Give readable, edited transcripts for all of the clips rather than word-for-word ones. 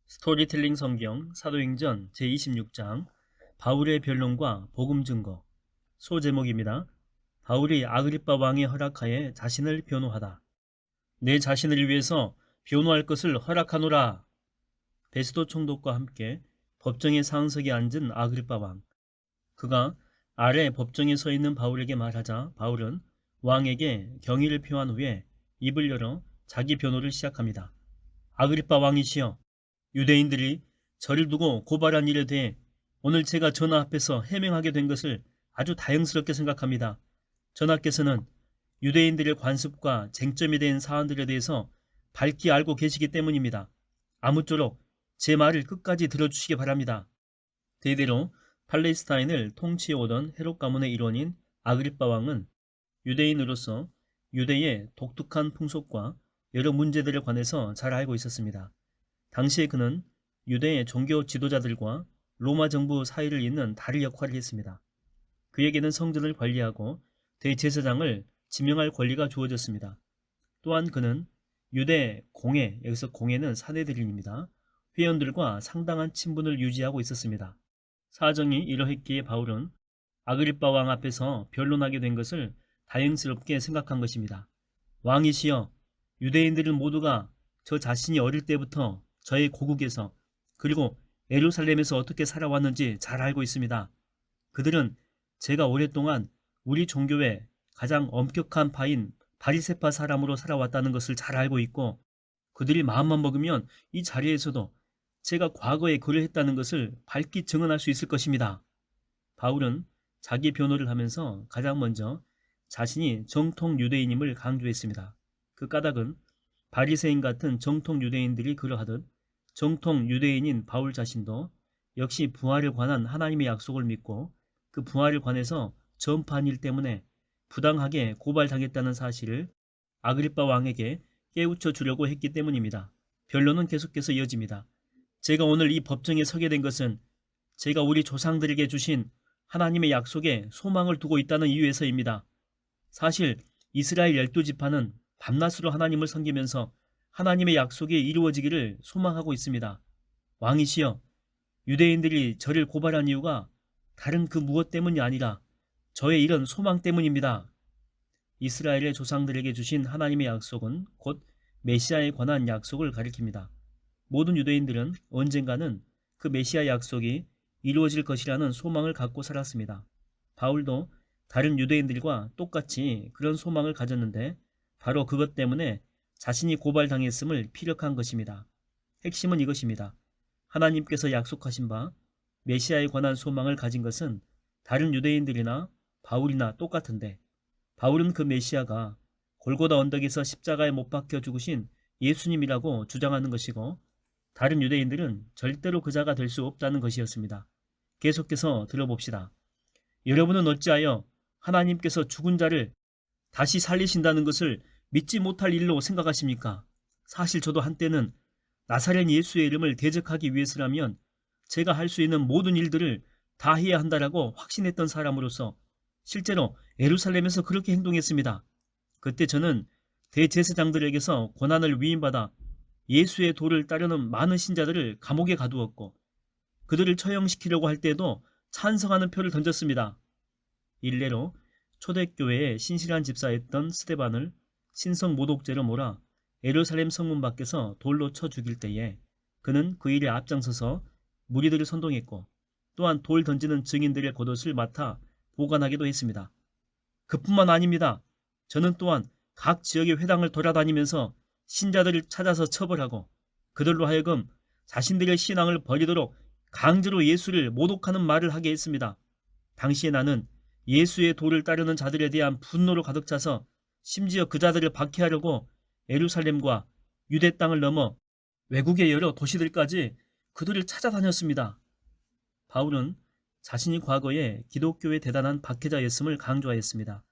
스토리텔링 성경 사도행전 제26장 바울의 변론과 복음 증거. 소제목입니다. 바울이 아그리빠 왕의 허락하에 자신을 변호하다. 내 자신을 위해서 변호할 것을 허락하노라. 베스도 총독과 함께 법정의 상석에 앉은 아그리빠 왕. 그가 아래 법정에 서 있는 바울에게 말하자 바울은 왕에게 경의를 표한 후에 입을 열어 자기 변호를 시작합니다. 아그리빠 왕이시여, 유대인들이 저를 두고 고발한 일에 대해 오늘 제가 전하 앞에서 해명하게 된 것을 아주 다행스럽게 생각합니다. 전하께서는 유대인들의 관습과 쟁점이 된 사안들에 대해서 밝히 알고 계시기 때문입니다. 아무쪼록 제 말을 끝까지 들어주시기 바랍니다. 대대로 팔레스타인을 통치해오던 헤롯 가문의 일원인 아그리빠 왕은 유대인으로서 유대의 독특한 풍속과 여러 문제들에 관해서 잘 알고 있었습니다. 당시에 그는 유대의 종교 지도자들과 로마 정부 사이를 잇는 다리 역할을 했습니다. 그에게는 성전을 관리하고 대제사장을 지명할 권리가 주어졌습니다. 또한 그는 유대 공회, 여기서 공회는 사내들인입니다. 회원들과 상당한 친분을 유지하고 있었습니다. 사정이 이러했기에 바울은 아그리빠 왕 앞에서 변론하게 된 것을 다행스럽게 생각한 것입니다. 왕이시여, 유대인들은 모두가 저 자신이 어릴 때부터 저의 고국에서 그리고 예루살렘에서 어떻게 살아왔는지 잘 알고 있습니다. 그들은 제가 오랫동안 우리 종교의 가장 엄격한 파인 바리새파 사람으로 살아왔다는 것을 잘 알고 있고, 그들이 마음만 먹으면 이 자리에서도 제가 과거에 그러했다는 것을 밝히 증언할 수 있을 것입니다. 바울은 자기 변호를 하면서 가장 먼저 자신이 정통 유대인임을 강조했습니다. 그 까닭은 바리새인 같은 정통 유대인들이 그러하듯 정통 유대인인 바울 자신도 역시 부활에 관한 하나님의 약속을 믿고 그 부활에 관해서 전파한 일 때문에 부당하게 고발당했다는 사실을 아그리빠 왕에게 깨우쳐 주려고 했기 때문입니다. 변론은 계속해서 이어집니다. 제가 오늘 이 법정에 서게 된 것은 제가 우리 조상들에게 주신 하나님의 약속에 소망을 두고 있다는 이유에서입니다. 사실 이스라엘 12지파는 밤낮으로 하나님을 섬기면서 하나님의 약속이 이루어지기를 소망하고 있습니다. 왕이시여, 유대인들이 저를 고발한 이유가 다른 그 무엇 때문이 아니라 저의 이런 소망 때문입니다. 이스라엘의 조상들에게 주신 하나님의 약속은 곧 메시아에 관한 약속을 가리킵니다. 모든 유대인들은 언젠가는 그 메시아 약속이 이루어질 것이라는 소망을 갖고 살았습니다. 바울도 다른 유대인들과 똑같이 그런 소망을 가졌는데 바로 그것 때문에 자신이 고발당했음을 피력한 것입니다. 핵심은 이것입니다. 하나님께서 약속하신 바 메시아에 관한 소망을 가진 것은 다른 유대인들이나 바울이나 똑같은데, 바울은 그 메시아가 골고다 언덕에서 십자가에 못 박혀 죽으신 예수님이라고 주장하는 것이고, 다른 유대인들은 절대로 그자가 될 수 없다는 것이었습니다. 계속해서 들어봅시다. 여러분은 어찌하여 하나님께서 죽은 자를 다시 살리신다는 것을 믿지 못할 일로 생각하십니까? 사실 저도 한때는 나사렛 예수의 이름을 대적하기 위해서라면 제가 할 수 있는 모든 일들을 다 해야 한다라고 확신했던 사람으로서 실제로 예루살렘에서 그렇게 행동했습니다. 그때 저는 대제사장들에게서 고난을 위임받아 예수의 도를 따르는 많은 신자들을 감옥에 가두었고, 그들을 처형시키려고 할 때도 찬성하는 표를 던졌습니다. 일례로 초대교회의 신실한 집사였던 스데반을 신성 모독죄로 몰아 예루살렘 성문 밖에서 돌로 쳐 죽일 때에 그는 그 일에 앞장서서 무리들을 선동했고, 또한 돌 던지는 증인들의 겉옷을 맡아 보관하기도 했습니다. 그뿐만 아닙니다. 저는 또한 각 지역의 회당을 돌아다니면서 신자들을 찾아서 처벌하고 그들로 하여금 자신들의 신앙을 버리도록 강제로 예수를 모독하는 말을 하게 했습니다. 당시에 나는 예수의 도를 따르는 자들에 대한 분노로 가득 차서 심지어 그 자들을 박해하려고 예루살렘과 유대 땅을 넘어 외국의 여러 도시들까지 그들을 찾아다녔습니다. 바울은 자신이 과거에 기독교의 대단한 박해자였음을 강조하였습니다.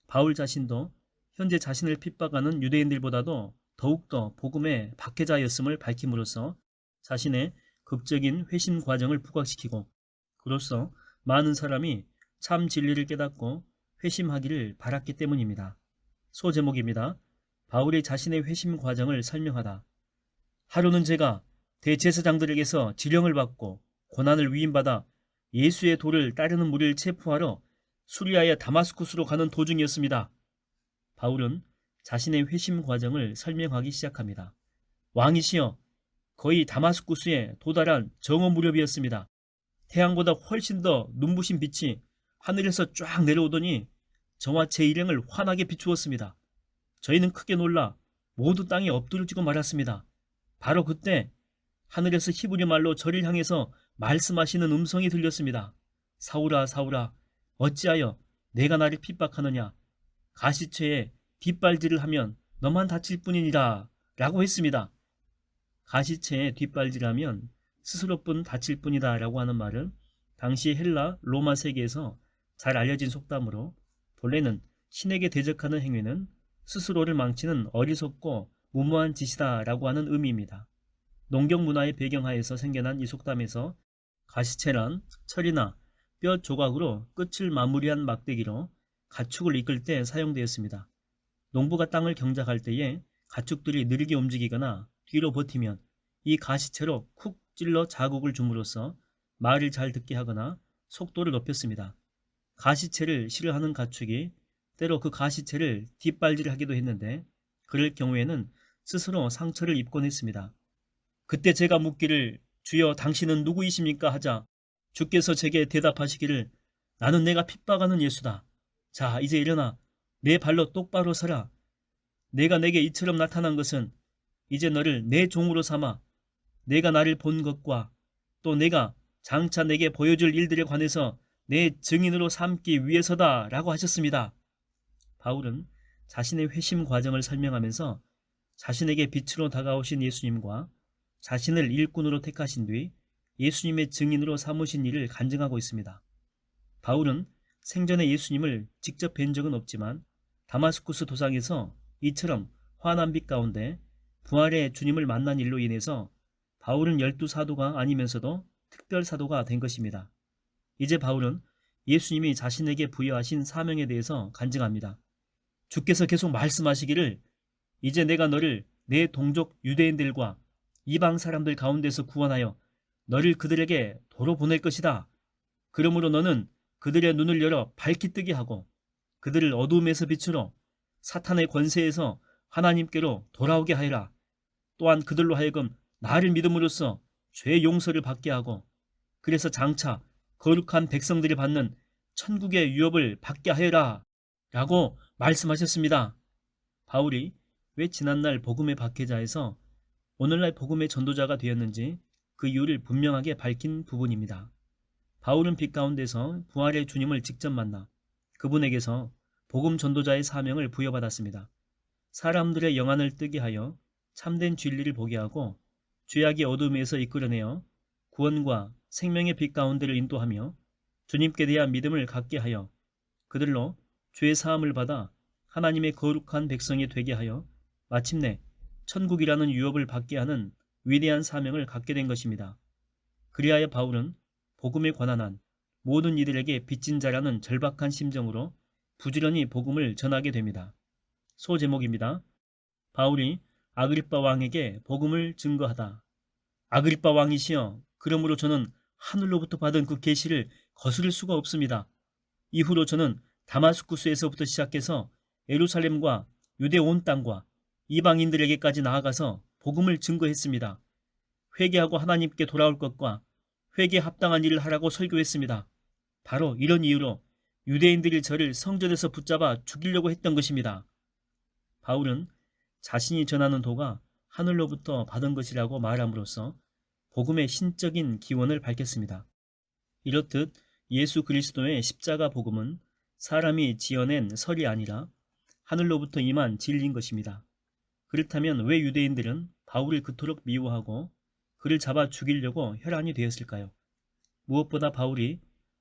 바울 자신도 현재 자신을 핍박하는 유대인들보다도 더욱더 복음의 박해자였음을 밝힘으로써 자신의 극적인 회심 과정을 부각시키고, 그로써 많은 사람이 참 진리를 깨닫고 회심하기를 바랐기 때문입니다. 소제목입니다. 바울이 자신의 회심 과정을 설명하다. 하루는 제가 대제사장들에게서 지령을 받고 고난을 위임받아 예수의 도를 따르는 무리를 체포하러 수리아의 다마스쿠스로 가는 도중이었습니다. 바울은 자신의 회심 과정을 설명하기 시작합니다. 왕이시여, 거의 다마스쿠스에 도달한 정오 무렵이었습니다. 태양보다 훨씬 더 눈부신 빛이 하늘에서 쫙 내려오더니 저와 제 일행을 환하게 비추었습니다. 저희는 크게 놀라 모두 땅에 엎드러지고 말았습니다. 바로 그때 하늘에서 히브리 말로 저를 향해서 말씀하시는 음성이 들렸습니다. 사울아, 사울아, 어찌하여 내가 나를 핍박하느냐? 가시체에 뒷발질을 하면 너만 다칠 뿐이니라 라고 했습니다. 가시체에 뒷발질하면 스스로뿐 다칠 뿐이다 라고 하는 말은 당시 헬라 로마 세계에서 잘 알려진 속담으로 본래는 신에게 대적하는 행위는 스스로를 망치는 어리석고 무모한 짓이다 라고 하는 의미입니다. 농경 문화의 배경하에서 생겨난 이 속담에서 가시체란 철이나 뼈 조각으로 끝을 마무리한 막대기로 가축을 이끌 때 사용되었습니다. 농부가 땅을 경작할 때에 가축들이 느리게 움직이거나 뒤로 버티면 이 가시체로 쿡 찔러 자국을 줌으로써 말을 잘 듣게 하거나 속도를 높였습니다. 가시체를 싫어하는 가축이 때로 그 가시체를 뒷발질하기도 했는데 그럴 경우에는 스스로 상처를 입곤 했습니다. 그때 제가 묻기를 주여 당신은 누구이십니까 하자 주께서 제게 대답하시기를 나는 내가 핍박하는 예수다. 자 이제 일어나 내 발로 똑바로 서라. 내가 내게 이처럼 나타난 것은 이제 너를 내 종으로 삼아 내가 나를 본 것과 또 내가 장차 내게 보여줄 일들에 관해서 내 증인으로 삼기 위해서다 라고 하셨습니다. 바울은 자신의 회심 과정을 설명하면서 자신에게 빛으로 다가오신 예수님과 자신을 일꾼으로 택하신 뒤 예수님의 증인으로 삼으신 일을 간증하고 있습니다. 바울은 생전에 예수님을 직접 뵌 적은 없지만 다마스쿠스 도상에서 이처럼 환한 빛 가운데 부활의 주님을 만난 일로 인해서 바울은 12사도가 아니면서도 특별 사도가 된 것입니다. 이제 바울은 예수님이 자신에게 부여하신 사명에 대해서 간증합니다. 주께서 계속 말씀하시기를 이제 내가 너를 내 동족 유대인들과 이방 사람들 가운데서 구원하여 너를 그들에게 도로 보낼 것이다. 그러므로 너는 그들의 눈을 열어 밝히 뜨게 하고 그들을 어두움에서 빛으로 사탄의 권세에서 하나님께로 돌아오게 하여라. 또한 그들로 하여금 나를 믿음으로써 죄 용서를 받게 하고 그래서 장차 거룩한 백성들이 받는 천국의 유업을 받게 하여라 라고 말씀하셨습니다. 바울이 왜 지난날 복음의 박해자에서 오늘날 복음의 전도자가 되었는지 그 이유를 분명하게 밝힌 부분입니다. 바울은 빛 가운데서 부활의 주님을 직접 만나 그분에게서 복음 전도자의 사명을 부여받았습니다. 사람들의 영안을 뜨게 하여 참된 진리를 보게 하고 죄악의 어둠에서 이끌어내어 구원과 생명의 빛 가운데를 인도하며 주님께 대한 믿음을 갖게 하여 그들로 죄 사함을 받아 하나님의 거룩한 백성이 되게 하여 마침내 천국이라는 유업을 받게 하는 위대한 사명을 갖게 된 것입니다. 그리하여 바울은 복음에 관한 한 모든 이들에게 빚진 자라는 절박한 심정으로 부지런히 복음을 전하게 됩니다. 소제목입니다. 바울이 아그리빠 왕에게 복음을 증거하다. 아그리빠 왕이시여, 그러므로 저는 하늘로부터 받은 그 계시를 거스를 수가 없습니다. 이후로 저는 다마스쿠스에서부터 시작해서 예루살렘과 유대 온 땅과 이방인들에게까지 나아가서 복음을 증거했습니다. 회개하고 하나님께 돌아올 것과 회개에 합당한 일을 하라고 설교했습니다. 바로 이런 이유로 유대인들이 저를 성전에서 붙잡아 죽이려고 했던 것입니다. 바울은 자신이 전하는 도가 하늘로부터 받은 것이라고 말함으로써 복음의 신적인 기원을 밝혔습니다. 이렇듯 예수 그리스도의 십자가 복음은 사람이 지어낸 설이 아니라 하늘로부터 임한 진리인 것입니다. 그렇다면 왜 유대인들은 바울을 그토록 미워하고 그를 잡아 죽이려고 혈안이 되었을까요? 무엇보다 바울이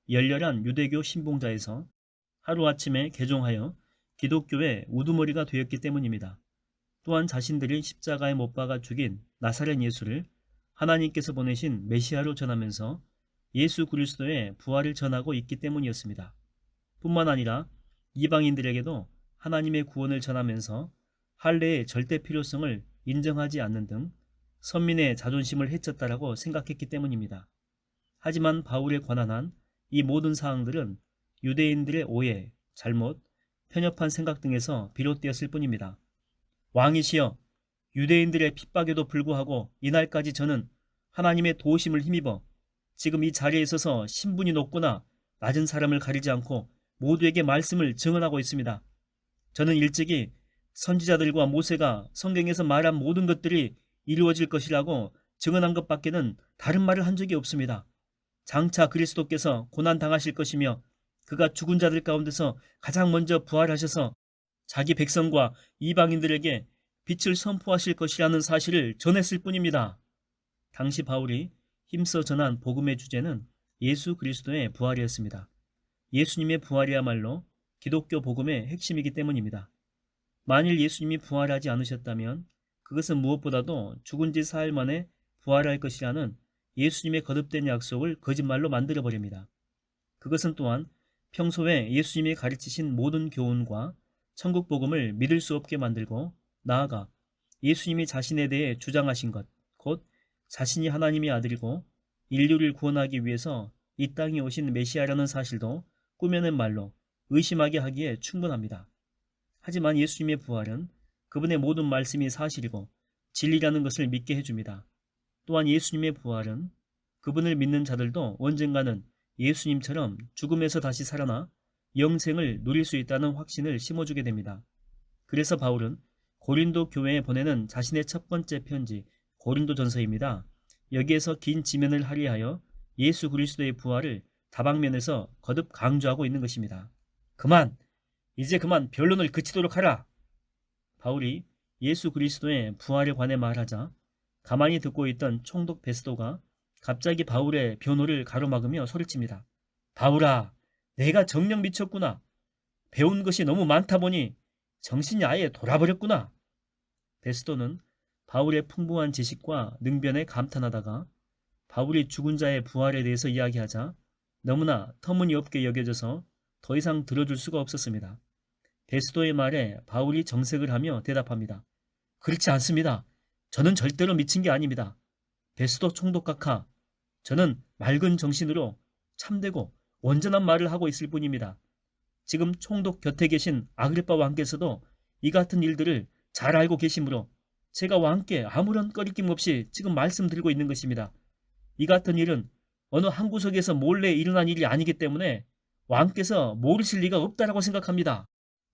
열렬한 유대교 신봉자에서 하루아침에 개종하여 기독교의 우두머리가 되었기 때문입니다. 또한 자신들이 십자가에 못 박아 죽인 나사렛 예수를 하나님께서 보내신 메시아로 전하면서 예수 그리스도의 부활을 전하고 있기 때문이었습니다. 뿐만 아니라 이방인들에게도 하나님의 구원을 전하면서 할례의 절대 필요성을 인정하지 않는 등 선민의 자존심을 해쳤다라고 생각했기 때문입니다. 하지만 바울에 관한 한 이 모든 사항들은 유대인들의 오해, 잘못, 편협한 생각 등에서 비롯되었을 뿐입니다. 왕이시여, 유대인들의 핍박에도 불구하고 이날까지 저는 하나님의 도우심을 힘입어 지금 이 자리에 있어서 신분이 높거나 낮은 사람을 가리지 않고 모두에게 말씀을 증언하고 있습니다. 저는 일찍이 선지자들과 모세가 성경에서 말한 모든 것들이 이루어질 것이라고 증언한 것밖에는 다른 말을 한 적이 없습니다. 장차 그리스도께서 고난당하실 것이며 그가 죽은 자들 가운데서 가장 먼저 부활하셔서 자기 백성과 이방인들에게 빛을 선포하실 것이라는 사실을 전했을 뿐입니다. 당시 바울이 힘써 전한 복음의 주제는 예수 그리스도의 부활이었습니다. 예수님의 부활이야말로 기독교 복음의 핵심이기 때문입니다. 만일 예수님이 부활하지 않으셨다면 그것은 무엇보다도 죽은 지 사흘 만에 부활할 것이라는 예수님의 거듭된 약속을 거짓말로 만들어버립니다. 그것은 또한 평소에 예수님이 가르치신 모든 교훈과 천국 복음을 믿을 수 없게 만들고 나아가 예수님이 자신에 대해 주장하신 것, 곧 자신이 하나님의 아들이고 인류를 구원하기 위해서 이 땅에 오신 메시아라는 사실도 꾸며낸 말로 의심하게 하기에 충분합니다. 하지만 예수님의 부활은 그분의 모든 말씀이 사실이고 진리라는 것을 믿게 해줍니다. 또한 예수님의 부활은 그분을 믿는 자들도 언젠가는 예수님처럼 죽음에서 다시 살아나 영생을 누릴 수 있다는 확신을 심어주게 됩니다. 그래서 바울은 고린도 교회에 보내는 자신의 첫 번째 편지 고린도전서입니다. 여기에서 긴 지면을 할애하여 예수 그리스도의 부활을 다방면에서 거듭 강조하고 있는 것입니다. 이제 그만 변론을 그치도록 하라. 바울이 예수 그리스도의 부활에 관해 말하자 가만히 듣고 있던 총독 베스도가 갑자기 바울의 변호를 가로막으며 소리칩니다. 바울아, 내가 정녕 미쳤구나. 배운 것이 너무 많다 보니 정신이 아예 돌아버렸구나. 베스도는 바울의 풍부한 지식과 능변에 감탄하다가 바울이 죽은 자의 부활에 대해서 이야기하자 너무나 터무니없게 여겨져서 더 이상 들어줄 수가 없었습니다. 베스도의 말에 바울이 정색을 하며 대답합니다. 그렇지 않습니다. 저는 절대로 미친 게 아닙니다. 베스도 총독각하, 저는 맑은 정신으로 참되고 온전한 말을 하고 있을 뿐입니다. 지금 총독 곁에 계신 아그리빠 왕께서도 이 같은 일들을 잘 알고 계시므로 제가 왕께 아무런 꺼리낌 없이 지금 말씀드리고 있는 것입니다. 이 같은 일은 어느 한 구석에서 몰래 일어난 일이 아니기 때문에 왕께서 모르실 리가 없다라고 생각합니다.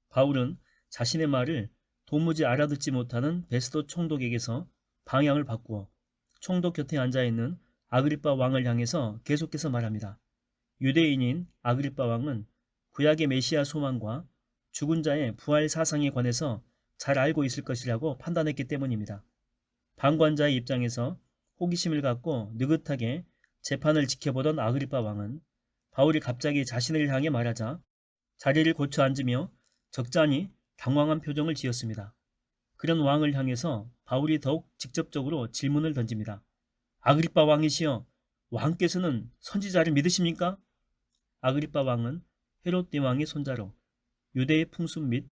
바울은 자신의 말을 도무지 알아듣지 못하는 베스도 총독에게서 방향을 바꾸어 총독 곁에 앉아있는 아그리빠 왕을 향해서 계속해서 말합니다. 유대인인 아그리빠 왕은 구약의 메시아 소망과 죽은 자의 부활 사상에 관해서 잘 알고 있을 것이라고 판단했기 때문입니다. 방관자의 입장에서 호기심을 갖고 느긋하게 재판을 지켜보던 아그리빠 왕은 바울이 갑자기 자신을 향해 말하자 자리를 고쳐 앉으며 적잖이 당황한 표정을 지었습니다. 그런 왕을 향해서 바울이 더욱 직접적으로 질문을 던집니다. 아그리빠 왕이시여, 왕께서는 선지자를 믿으십니까? 아그리빠 왕은 헤롯 대왕의 손자로 유대의 풍습 및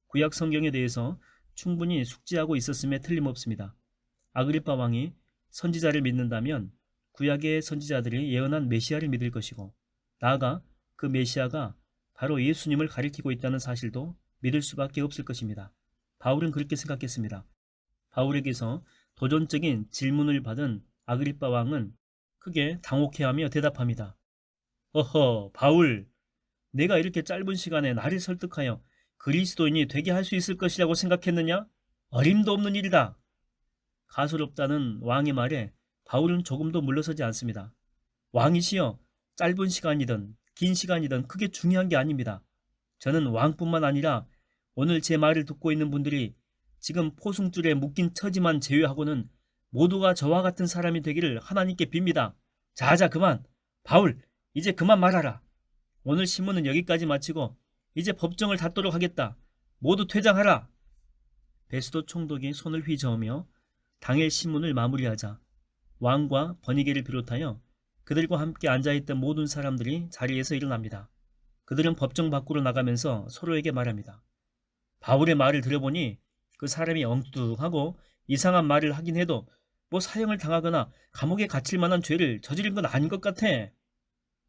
구약 성경에 대해서 충분히 숙지하고 있었음에 틀림없습니다. 아그리빠 왕이 선지자를 믿는다면 구약의 선지자들이 예언한 메시아를 믿을 것이고 나아가 그 메시아가 바로 예수님을 가리키고 있다는 사실도 믿을 수밖에 없을 것입니다. 바울은 그렇게 생각했습니다. 바울에게서 도전적인 질문을 받은 아그리빠 왕은 크게 당혹해하며 대답합니다. 어허, 바울, 내가 이렇게 짧은 시간에 나를 설득하여 그리스도인이 되게 할 수 있을 것이라고 생각했느냐? 어림도 없는 일이다. 가소롭다는 왕의 말에 바울은 조금도 물러서지 않습니다. 왕이시여, 짧은 시간이든 긴 시간이든 크게 중요한 게 아닙니다. 저는 왕뿐만 아니라 오늘 제 말을 듣고 있는 분들이 지금 포승줄에 묶인 처지만 제외하고는 모두가 저와 같은 사람이 되기를 하나님께 빕니다. 자자, 그만. 바울, 이제 그만 말하라. 오늘 신문은 여기까지 마치고 이제 법정을 닫도록 하겠다. 모두 퇴장하라. 베스도 총독이 손을 휘저으며 당일 신문을 마무리하자 왕과 버니게를 비롯하여 그들과 함께 앉아있던 모든 사람들이 자리에서 일어납니다. 그들은 법정 밖으로 나가면서 서로에게 말합니다. 바울의 말을 들어보니 그 사람이 엉뚱하고 이상한 말을 하긴 해도 뭐 사형을 당하거나 감옥에 갇힐 만한 죄를 저지른 건 아닌 것 같아.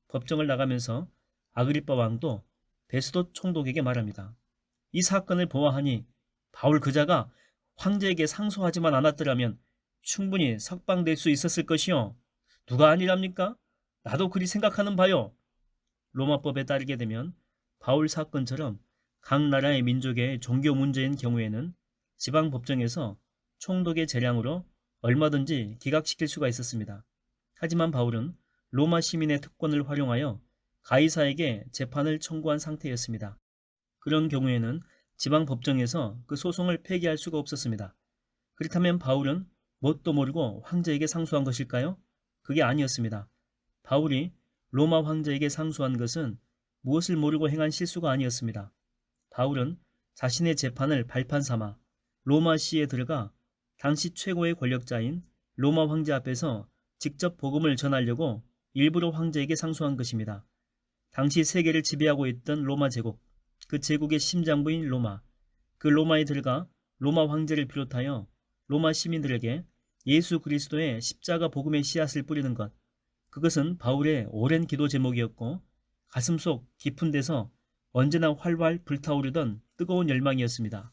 법정을 나가면서 아그리빠 왕도 베스도 총독에게 말합니다. 이 사건을 보아하니 바울 그자가 황제에게 상소하지만 않았더라면 충분히 석방될 수 있었을 것이요. 누가 아니랍니까? 나도 그리 생각하는 바요. 로마법에 따르게 되면 바울 사건처럼 각 나라의 민족의 종교 문제인 경우에는 지방 법정에서 총독의 재량으로 얼마든지 기각시킬 수가 있었습니다. 하지만 바울은 로마 시민의 특권을 활용하여 가이사에게 재판을 청구한 상태였습니다. 그런 경우에는 지방 법정에서 그 소송을 폐기할 수가 없었습니다. 그렇다면 바울은 뭣도 모르고 황제에게 상소한 것일까요? 그게 아니었습니다. 바울이 로마 황제에게 상소한 것은 무엇을 모르고 행한 실수가 아니었습니다. 바울은 자신의 재판을 발판 삼아 로마시에 들어가 당시 최고의 권력자인 로마 황제 앞에서 직접 복음을 전하려고 일부러 황제에게 상소한 것입니다. 당시 세계를 지배하고 있던 로마 제국, 그 제국의 심장부인 로마, 그 로마에 들어가 로마 황제를 비롯하여 로마 시민들에게 예수 그리스도의 십자가 복음의 씨앗을 뿌리는 것, 그것은 바울의 오랜 기도 제목이었고 가슴속 깊은 데서 언제나 활활 불타오르던 뜨거운 열망이었습니다.